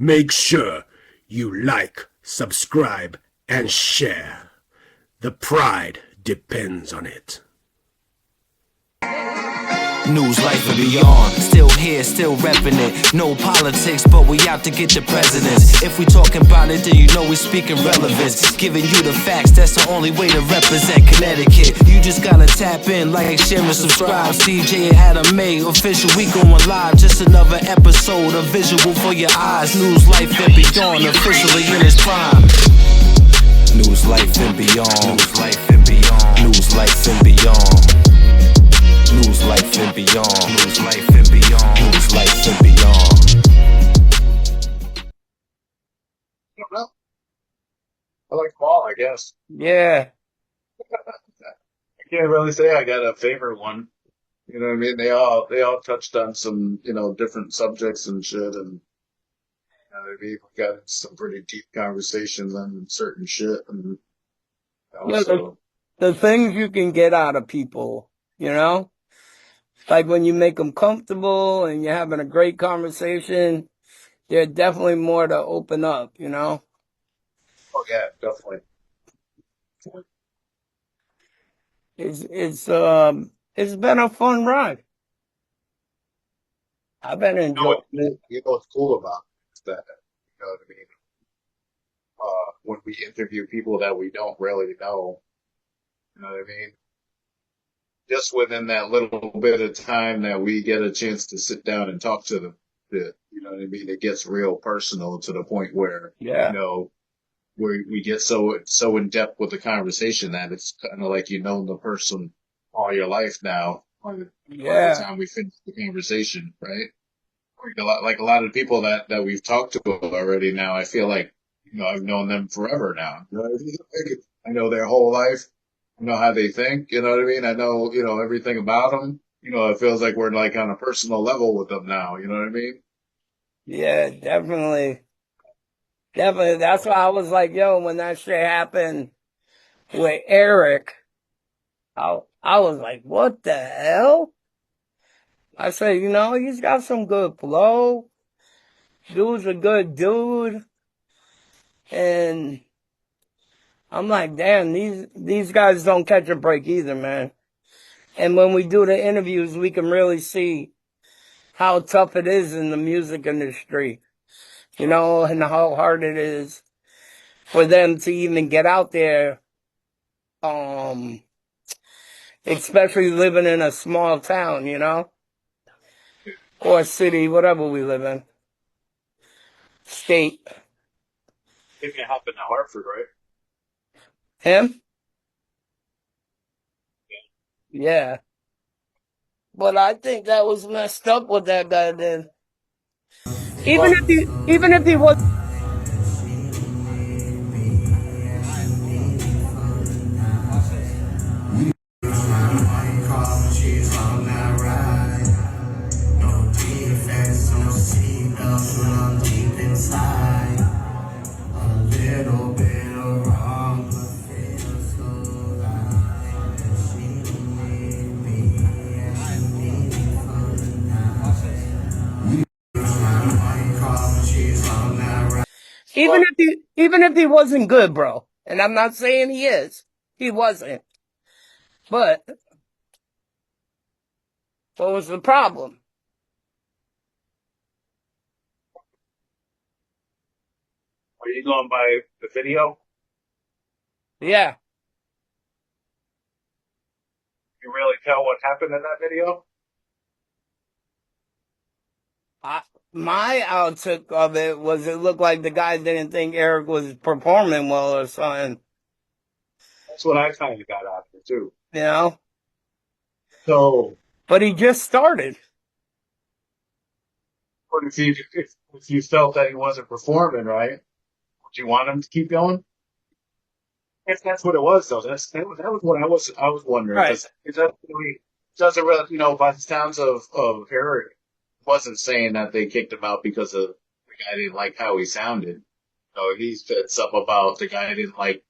make sure you like, subscribe, and share. The pride depends on it. News, life, and beyond. Still here, still repping it. No politics, but we out to get the presidents. If we talking about it, then you know we speaking relevance. Giving you the facts, that's the only way to represent Connecticut. You just gotta tap in, like, share, and subscribe. CJ and Adam May, official, we going live. Just another episode, a visual for your eyes. News, life, and beyond, officially in its prime. News, life, and beyond. News, life, and beyond. News, life, and beyond. News, life, and beyond. News, life, and beyond. News, life, and beyond. I don't know. I like them all, I guess. Yeah. I can't really say I got a favorite one. You know what I mean? They all touched on some, different subjects and shit, and we got some pretty deep conversations on certain shit, and also The things you can get out of people, like when you make them comfortable and you're having a great conversation, they're definitely more to open up, Oh yeah, definitely. It's been a fun ride. I've been enjoying it. You know what's cool about it is that, you know what I mean? When we interview people that we don't really know, you know what I mean? Just within that little bit of time that we get a chance to sit down and talk to them, you know what I mean? It gets real personal to the point where, we get so in depth with the conversation that it's kind of like the person all your life now. By the time we finish the conversation, right? Like a lot of people that we've talked to already now, I feel like, I've known them forever now. You know what I mean? I know their whole life. I know how they think. You know what I mean? I know, everything about them. It feels like we're like on a personal level with them now. You know what I mean? Yeah, definitely. Definitely. That's why I was like, yo, when that shit happened with Eric, I was like, what the hell? I said, he's got some good flow. Dude's a good dude. And I'm like, damn, these guys don't catch a break either, man. And when we do the interviews, we can really see how tough it is in the music industry, and how hard it is for them to even get out there, especially living in a small town, or city, whatever we live in. State. It can happen in Hartford, right? Him? Yeah. But I think that was messed up what that guy did. Even if he was even if he wasn't good, bro. And I'm not saying he is. He wasn't. But what was the problem? Are you going by the video? Yeah. You really tell what happened in that video? My outlook of it was it looked like the guy didn't think Eric was performing well or something. That's what I kind of got out of it too. So. But he just started. But if you felt that he wasn't performing right, would you want him to keep going? If that's what it was, though, that was what I was wondering. Right. It doesn't really, by the sounds of Eric, wasn't saying that they kicked him out because of the guy didn't like how he sounded. He said something about the guy didn't like,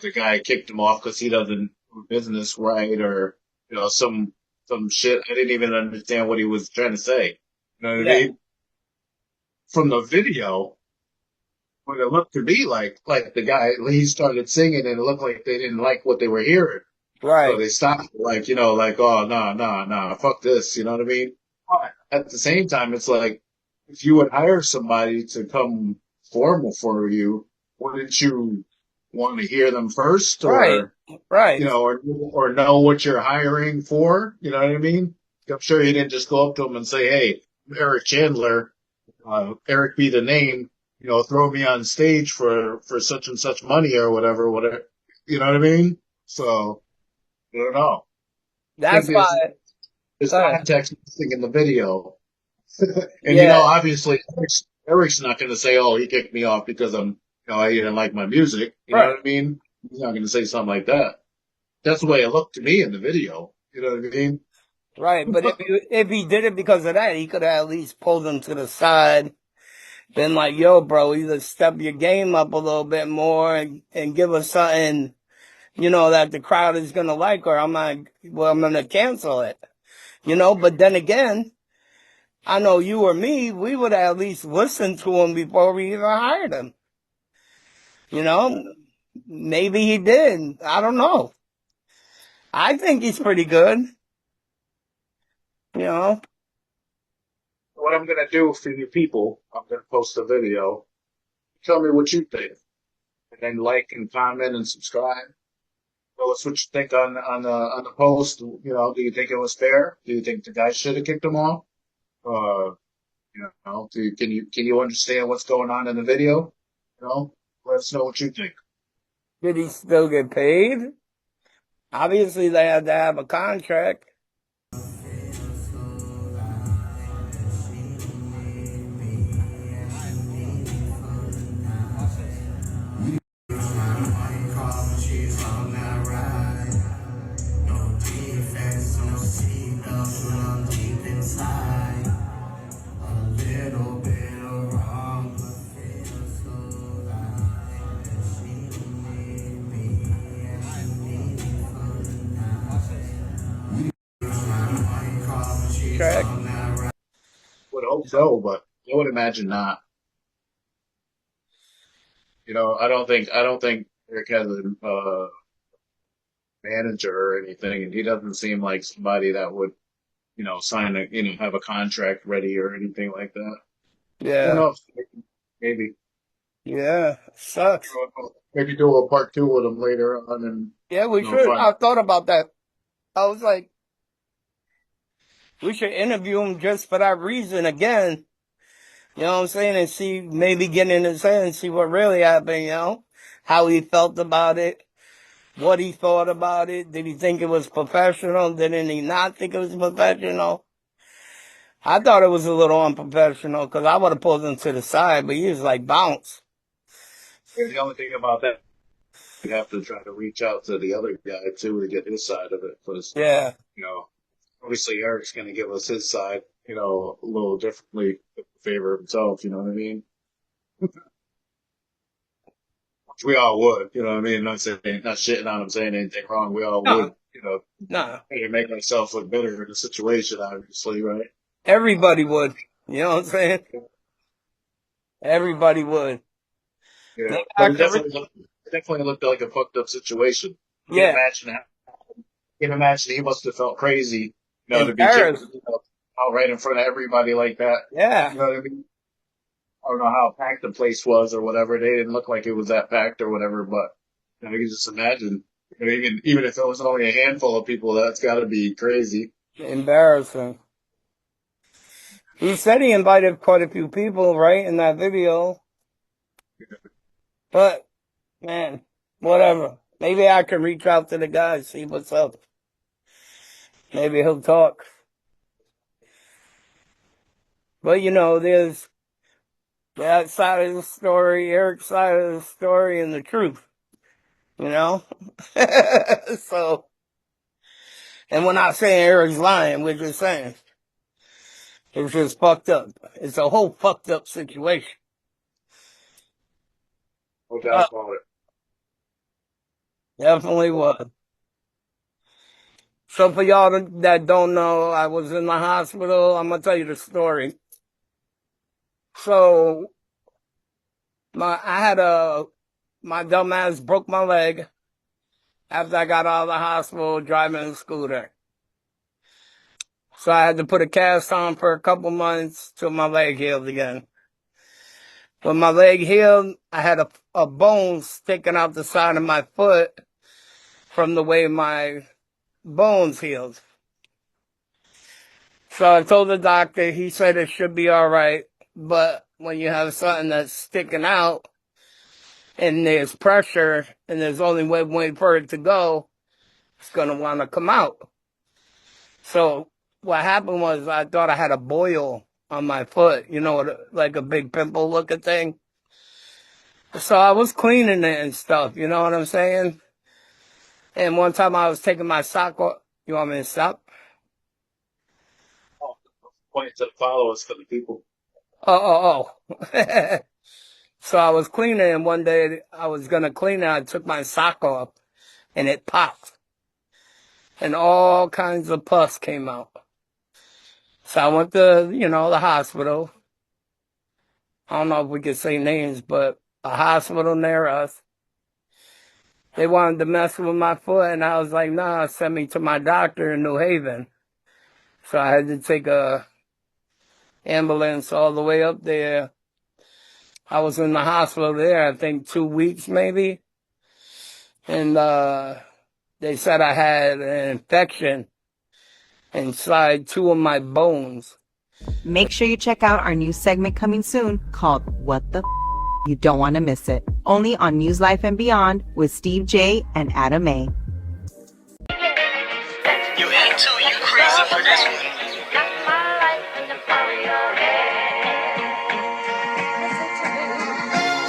the guy kicked him off because he doesn't do business right, or some shit. I didn't even understand what he was trying to say. You know what I mean? from the video, what it looked to me like the guy, he started singing and it looked like they didn't like what they were hearing. So Right. they stopped, like, like, oh, no, fuck this, you know what I mean? But at the same time, it's like, if you would hire somebody to come formal for you, wouldn't you want to hear them first, Right. or, Right. or know what you're hiring for? You know what I mean? I'm sure you didn't just go up to them and say, hey, I'm Eric Chandler, Eric be the name, throw me on stage for such and such money or whatever. You know what I mean? So, I don't know. I think That's why. there's Go ahead. context missing in the video. And Yeah. obviously Eric's not going to say, "Oh, he kicked me off because he didn't like my music." You know Right. what I mean? He's not going to say something like that. That's the way it looked to me in the video. You know what I mean? Right. But if he did it because of that, he could have at least pulled him to the side, been like, "Yo, bro, either step your game up a little bit more and give us something, that the crowd is gonna like, or I'm gonna cancel it." But then again, I know you or me, we would at least listen to him before we even hired him. You know, maybe he did. I don't know. I think he's pretty good. You know, What I'm going to do for you people, I'm going to post a video. Tell me what you think, and then like and comment and subscribe. Tell us what you think on the post. Do you think it was fair? Do you think the guy should have kicked him off? Uh, can you understand what's going on in the video? Let us know what you think. did he still get paid? Obviously, they had to have a contract. Track. Would hope so, but I would imagine not. I don't think Eric has a manager or anything, and he doesn't seem like somebody that would, sign have a contract ready or anything like that. Who Yeah. knows? Maybe, Yeah. Sucks. maybe do a part two with him later on, and Yeah, we should. find. I thought about that. I was like, we should interview him just for that reason again. You know what I'm saying? And see, maybe get in his head and see what really happened, how he felt about it, what he thought about it. Did he think it was professional? Didn't he not think it was professional? I thought it was a little unprofessional because I would have pulled him to the side, but he was like, bounce. The only thing about that, you have to try to reach out to the other guy too to get his side of it, because Yeah. obviously Eric's going to give us his side, a little differently in favor of himself. You know what I mean? Which we all would. You know what I mean? Not shitting on him, saying anything wrong. We all No, would. no. To make ourselves look better in the situation, obviously, right? Everybody would. You know what I'm saying? Everybody would. Yeah, They but it got definitely looked like a fucked up situation. You can yeah, imagine he must have felt crazy, to be kicked, embarrassed. out right in front of everybody like that. Yeah, You know what I mean? I don't know how packed the place was or whatever. They didn't look like it was that packed or whatever, but you can just imagine. Even if it was only a handful of people, that's got to be crazy. embarrassing. He said he invited quite a few people, right, in that video. But, man, whatever. Maybe I can reach out to the guy, see what's up. Maybe he'll talk. But, there's that side of the story, Eric's side of the story, and the truth, you know? So, and we're not saying Eric's lying, we're just saying it's just fucked up. It's a whole fucked up situation. No doubt about it. Definitely was. So for y'all that don't know, I was in the hospital. I'm gonna tell you the story. So my dumb ass broke my leg after I got out of the hospital driving a scooter. So I had to put a cast on for a couple months till my leg healed again. When my leg healed, I had a bone sticking out the side of my foot from the way my bones healed. So I told the doctor, he said it should be all right, but when you have something that's sticking out and there's pressure and there's only one way for it to go, it's going to want to come out. So what happened was I thought I had a boil on my foot, you know, like a big pimple looking thing. So I was cleaning it and stuff, you know what I'm saying? And one time I was taking my sock off. You want me to stop? Point to the followers for the people. Oh. So I was cleaning and one day I was going to clean it. I took my sock off and it popped. And all kinds of pus came out. So I went to, the hospital. I don't know if we could say names, but a hospital near us. They wanted to mess with my foot, and I was like, nah, send me to my doctor in New Haven. So I had to take a ambulance all the way up there. I was in the hospital there, I think 2 weeks maybe. And they said I had an infection inside 2 of my bones. Make sure you check out our new segment coming soon called What the F***? You don't want to miss it. Only on News Life and Beyond with Steve J and Adam A. You into you crazy for this one.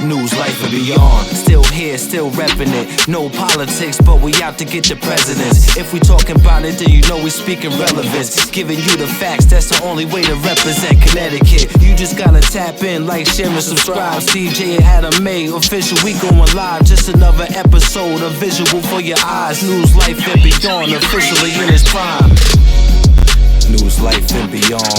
News, life, and beyond. Still here, still repping it. No politics, but we out to get the presidents. If we talking about it, then you know we speaking relevance. Giving you the facts, that's the only way to represent Connecticut. You just gotta tap in, like, share, and subscribe. Steve J and Adam May, official, we going live. Just another episode, a visual for your eyes. News, life, and beyond, officially in its prime. News, life, and beyond.